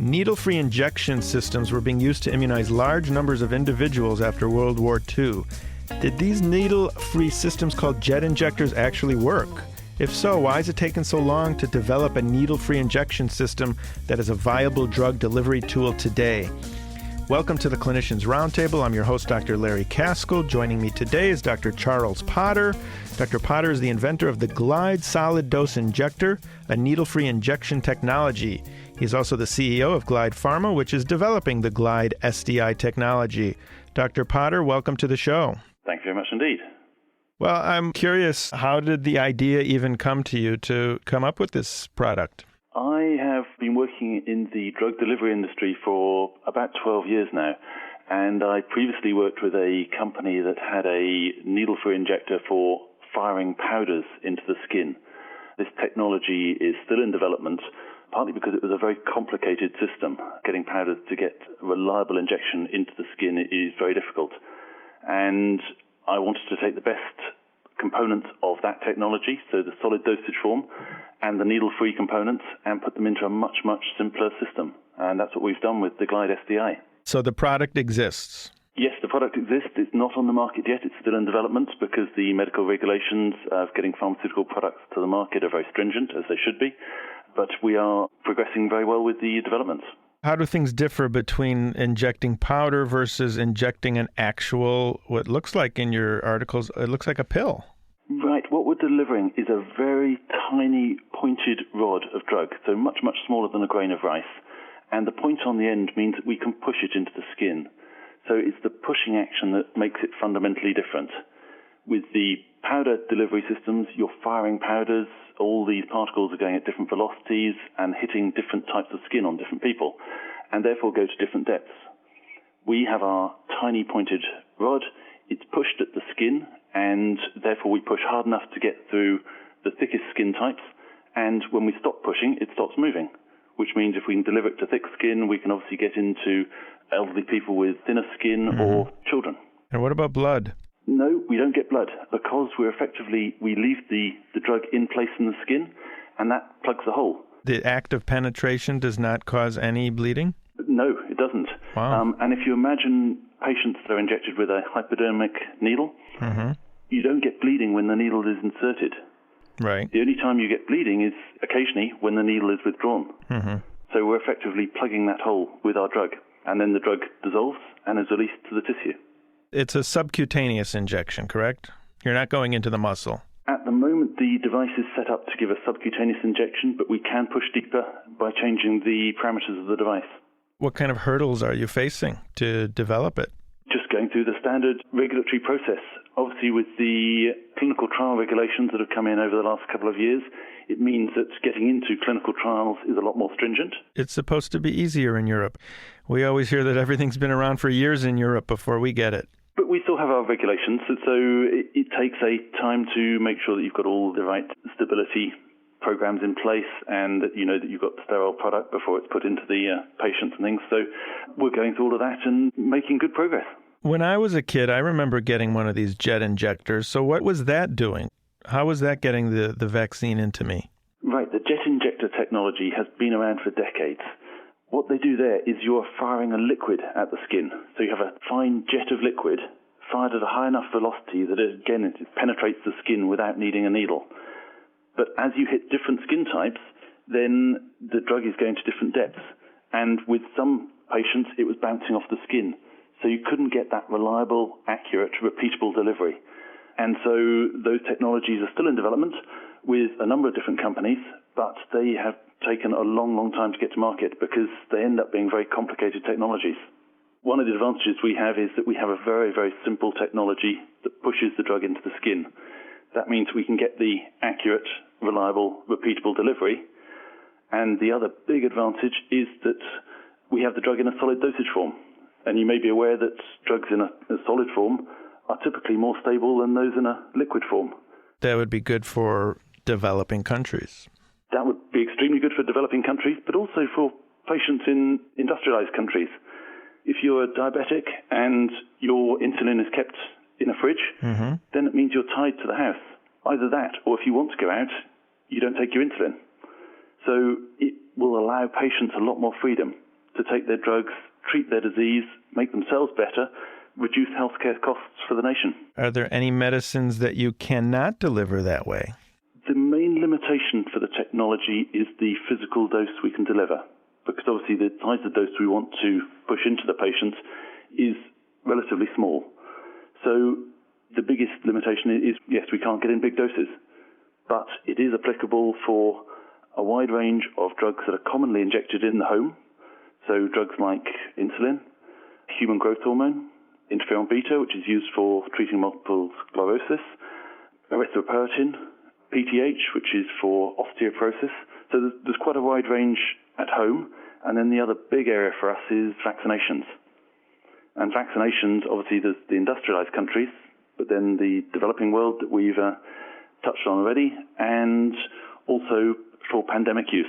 Needle-free injection systems were being used to immunize large numbers of individuals after World War II. Did these needle-free systems called jet injectors actually work? If so, why has it taken so long to develop a needle-free injection system that is a viable drug delivery tool today? Welcome to the Clinicians Roundtable. I'm your host, Dr. Larry Kaskel. Joining me today is Dr. Charles Potter. Dr. Potter is the inventor of the Glide Solid Dose Injector, a needle-free injection technology. He's also the CEO of Glide Pharma, which is developing the Glide SDI technology. Dr. Potter, welcome to the show. Thank you very much indeed. Well, I'm curious, how did the idea even come to you to come up with this product? I have been working in the drug delivery industry for about 12 years now, and I previously worked with a company that had a needle-free injector for firing powders into the skin. This technology is still in development, partly because it was a very complicated system. Getting powders to get reliable injection into the skin is very difficult. And I wanted to take the best components of that technology, so the solid dosage form and the needle-free components, and put them into a much, much simpler system. And that's what we've done with the Glide SDI. So the product exists? Yes, the product exists. It's not on the market yet. It's still in development because the medical regulations of getting pharmaceutical products to the market are very stringent, as they should be. But we are progressing very well with the developments. How do things differ between injecting powder versus injecting an actual, what looks like in your articles, it looks like a pill? Right. What we're delivering is a very tiny pointed rod of drug, so much, much smaller than a grain of rice. And the point on the end means that we can push it into the skin. So it's the pushing action that makes it fundamentally different. With the powder delivery systems, you're firing powders. All these particles are going at different velocities and hitting different types of skin on different people, and therefore go to different depths. We have our tiny pointed rod. It's pushed at the skin, and therefore we push hard enough to get through the thickest skin types, and when we stop pushing, it stops moving, which means if we can deliver it to thick skin, we can obviously get into elderly people with thinner skin or children. And what about blood? No, we don't get blood because we leave the drug in place in the skin, and that plugs the hole. The act of penetration does not cause any bleeding? No, it doesn't. Wow. And if you imagine patients that are injected with a hypodermic needle, you don't get bleeding when the needle is inserted. Right. The only time you get bleeding is occasionally when the needle is withdrawn. So we're effectively plugging that hole with our drug, and then the drug dissolves and is released to the tissue. It's a subcutaneous injection, correct? You're not going into the muscle. At the moment, the device is set up to give a subcutaneous injection, but we can push deeper by changing the parameters of the device. What kind of hurdles are you facing to develop it? Just going through the standard regulatory process. Obviously, with the clinical trial regulations that have come in over the last couple of years, it means that getting into clinical trials is a lot more stringent. It's supposed to be easier in Europe. We always hear that everything's been around for years in Europe before we get it. But we still have our regulations, so it takes a time to make sure that you've got all the right stability programs in place and that you know that you've got the sterile product before it's put into the patients and things. So we're going through all of that and making good progress. When I was a kid, I remember getting one of these jet injectors. So what was that doing? How was that getting the vaccine into me? Right, the jet injector technology has been around for decades. What they do there is you're firing a liquid at the skin. So you have a fine jet of liquid fired at a high enough velocity that, again, it penetrates the skin without needing a needle. But as you hit different skin types, then the drug is going to different depths. And with some patients, it was bouncing off the skin. So you couldn't get that reliable, accurate, repeatable delivery. And so those technologies are still in development with a number of different companies, but they have taken a long, long time to get to market because they end up being very complicated technologies. One of the advantages we have is that we have a very, very simple technology that pushes the drug into the skin. That means we can get the accurate, reliable, repeatable delivery. And the other big advantage is that we have the drug in a solid dosage form. And you may be aware that drugs in a solid form are typically more stable than those in a liquid form. That would be good for developing countries. That would be extremely good for developing countries, but also for patients in industrialized countries. If you're diabetic and your insulin is kept in a fridge, then it means you're tied to the house. Either that, or if you want to go out, you don't take your insulin. So it will allow patients a lot more freedom. to take their drugs, treat their disease, make themselves better, reduce healthcare costs for the nation. Are there any medicines that you cannot deliver that way? The main limitation for the technology is the physical dose we can deliver, because obviously the size of dose we want to push into the patient is relatively small. So the biggest limitation is, yes, we can't get in big doses, but it is applicable for a wide range of drugs that are commonly injected in the home. So drugs like insulin, human growth hormone, interferon beta, which is used for treating multiple sclerosis, erythropoietin, PTH, which is for osteoporosis. So there's quite a wide range at home. And then the other big area for us is vaccinations. And vaccinations, obviously, there's the industrialized countries, but then the developing world that we've touched on already, and also for pandemic use.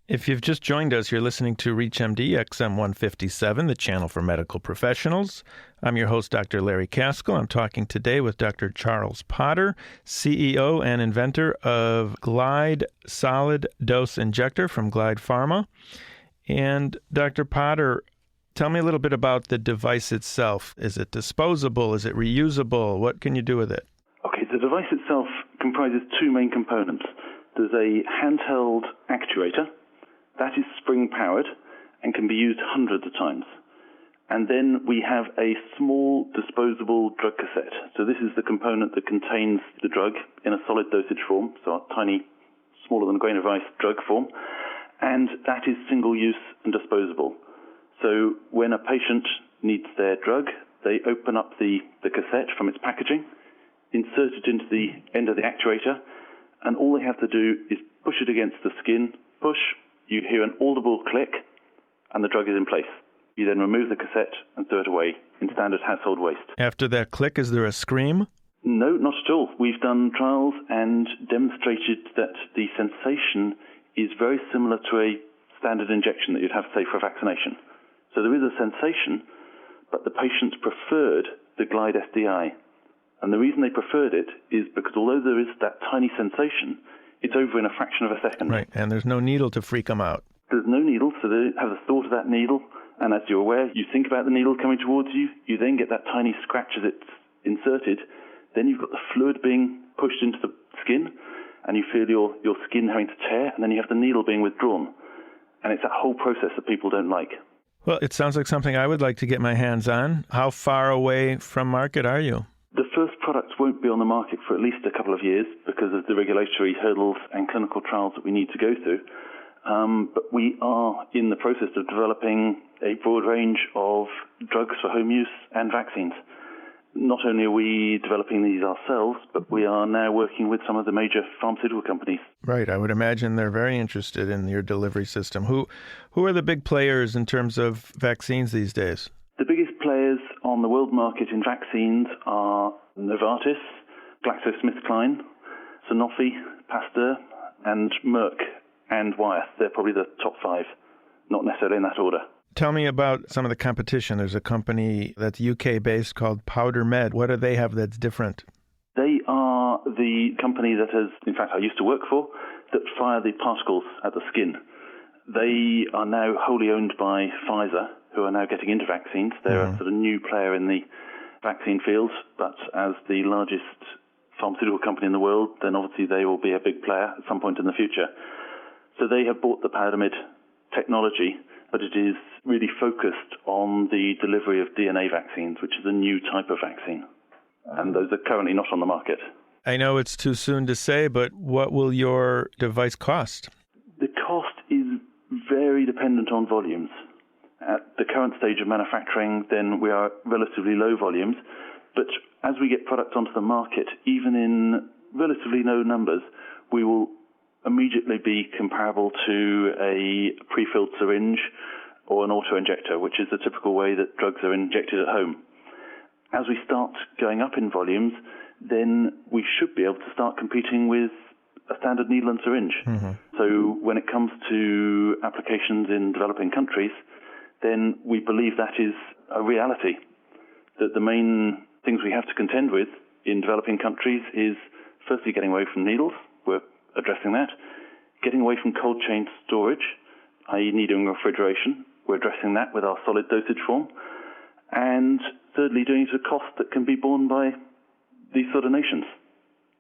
If you've just joined us, you're listening to ReachMD XM 157, the channel for medical professionals. I'm your host, Dr. Larry Kaskel. I'm talking today with Dr. Charles Potter, CEO and inventor of Glide Solid Dose Injector from Glide Pharma. And Dr. Potter, tell me a little bit about the device itself. Is it disposable? Is it reusable? What can you do with it? Okay, the device itself comprises two main components. There's a handheld actuator. That is spring-powered and can be used hundreds of times. And then we have a small disposable drug cassette. So this is the component that contains the drug in a solid dosage form, so a tiny, smaller than a grain of rice drug form. And that is single-use and disposable. So when a patient needs their drug, they open up the cassette from its packaging, insert it into the end of the actuator, and all they have to do is push it against the skin, push, you hear an audible click, and the drug is in place. You then remove the cassette and throw it away in standard household waste. After that click, is there a scream? No, not at all. We've done trials and demonstrated that the sensation is very similar to a standard injection that you'd have, say, for a vaccination. So there is a sensation, but the patients preferred the Glide SDI. And the reason they preferred it is because although there is that tiny sensation, it's over in a fraction of a second. Right, and there's no needle to freak them out. There's no needle, so they have the thought of that needle. And as you're aware, you think about the needle coming towards you, you then get that tiny scratch as it's inserted, then you've got the fluid being pushed into the skin, and you feel your skin having to tear, and then you have the needle being withdrawn. And it's that whole process that people don't like. Well, it sounds like something I would like to get my hands on. How far away from market are you? The first products won't be on the market for at least a couple of years because of the regulatory hurdles and clinical trials that we need to go through. But we are in the process of developing a broad range of drugs for home use and vaccines. Not only are we developing these ourselves, but we are now working with some of the major pharmaceutical companies. Right. I would imagine they're very interested in your delivery system. Who are the big players in terms of vaccines these days? The biggest players on the world market in vaccines are Novartis, GlaxoSmithKline, Sanofi, Pasteur, and Merck and Wyeth. They're probably the top five, not necessarily in that order. Tell me about some of the competition. There's a company that's UK-based called Powder Med. What do they have that's different? They are the company that has, in fact, I used to work for, that fire the particles at the skin. They are now wholly owned by Pfizer, who are now getting into vaccines. They're a sort of new player in the vaccine field, but as the largest pharmaceutical company in the world, then obviously they will be a big player at some point in the future. So they have bought the Powdermed technology, but it is really focused on the delivery of DNA vaccines, which is a new type of vaccine. And those are currently not on the market. I know it's too soon to say, but what will your device cost? The cost is very dependent on volumes. At the current stage of manufacturing, then we are at relatively low volumes. But as we get products onto the market, even in relatively low numbers, we will immediately be comparable to a pre-filled syringe or an auto-injector, which is the typical way that drugs are injected at home. As we start going up in volumes, then we should be able to start competing with a standard needle and syringe. So when it comes to applications in developing countries, then we believe that is a reality. That the main things we have to contend with in developing countries is firstly getting away from needles. We're addressing that. Getting away from cold chain storage, i.e. needing refrigeration, We're addressing that with our solid dosage form. And thirdly, doing it at a cost that can be borne by these sort of nations.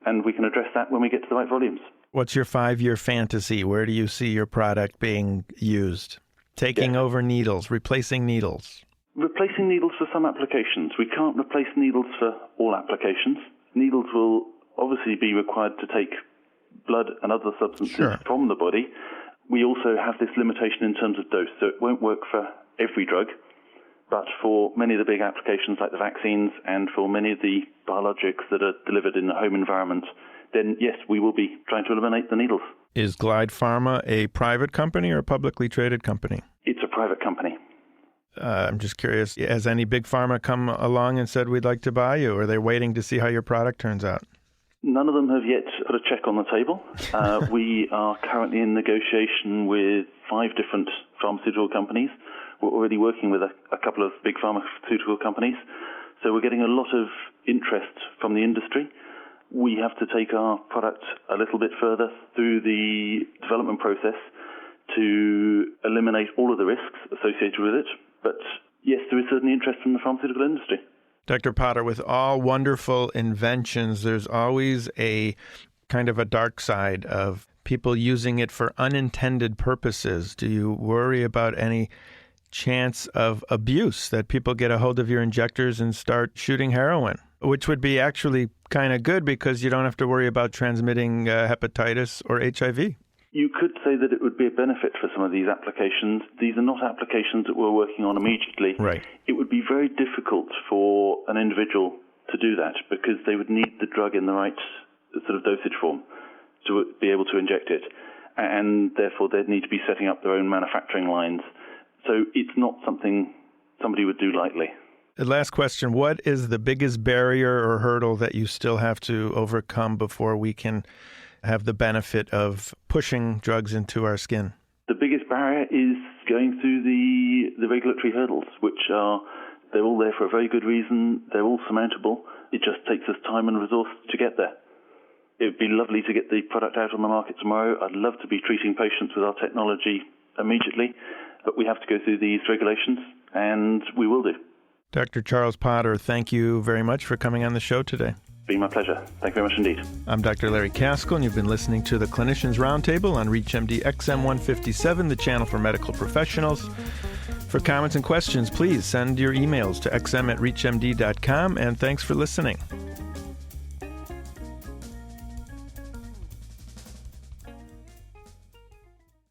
And we can address that when we get to the right volumes. What's your 5-year fantasy? Where do you see your product being used? Taking over needles, replacing needles? Replacing needles for some applications. We can't replace needles for all applications. Needles will obviously be required to take blood and other substances from the body. We also have this limitation in terms of dose, so it won't work for every drug. But for many of the big applications like the vaccines and for many of the biologics that are delivered in the home environment, then yes, we will be trying to eliminate the needles. Is Glide Pharma a private company or a publicly traded company? It's a private company. I'm just curious, has any big pharma come along and said, we'd like to buy you? Or are they waiting to see how your product turns out? None of them have yet put a check on the table. We are currently in negotiation with 5 different pharmaceutical companies. We're already working with a couple of big pharmaceutical companies. So we're getting a lot of interest from the industry. We have to take our product a little bit further through the development process to eliminate all of the risks associated with it. But yes, there is certainly interest from the pharmaceutical industry. Dr. Potter, with all wonderful inventions, there's always a kind of a dark side of people using it for unintended purposes. Do you worry about any chance of abuse, that people get a hold of your injectors and start shooting heroin, which would be actually kind of good because you don't have to worry about transmitting hepatitis or HIV? You could say that it would be a benefit for some of these applications. These are not applications that we're working on immediately. Right. It would be very difficult for an individual to do that because they would need the drug in the right sort of dosage form to be able to inject it. And therefore, they'd need to be setting up their own manufacturing lines. So it's not something somebody would do lightly. The last question, what is the biggest barrier or hurdle that you still have to overcome before we can have the benefit of pushing drugs into our skin? The biggest barrier is going through the regulatory hurdles, which they're all there for a very good reason. They're all surmountable. It just takes us time and resource to get there. It would be lovely to get the product out on the market tomorrow. I'd love to be treating patients with our technology immediately, but we have to go through these regulations, and we will do. Dr. Charles Potter, thank you very much for coming on the show today. It's been my pleasure. Thank you very much indeed. I'm Dr. Larry Kaskel, and you've been listening to the Clinicians Roundtable on ReachMD XM157, the channel for medical professionals. For comments and questions, please send your emails to xm@reachmd.com, and thanks for listening.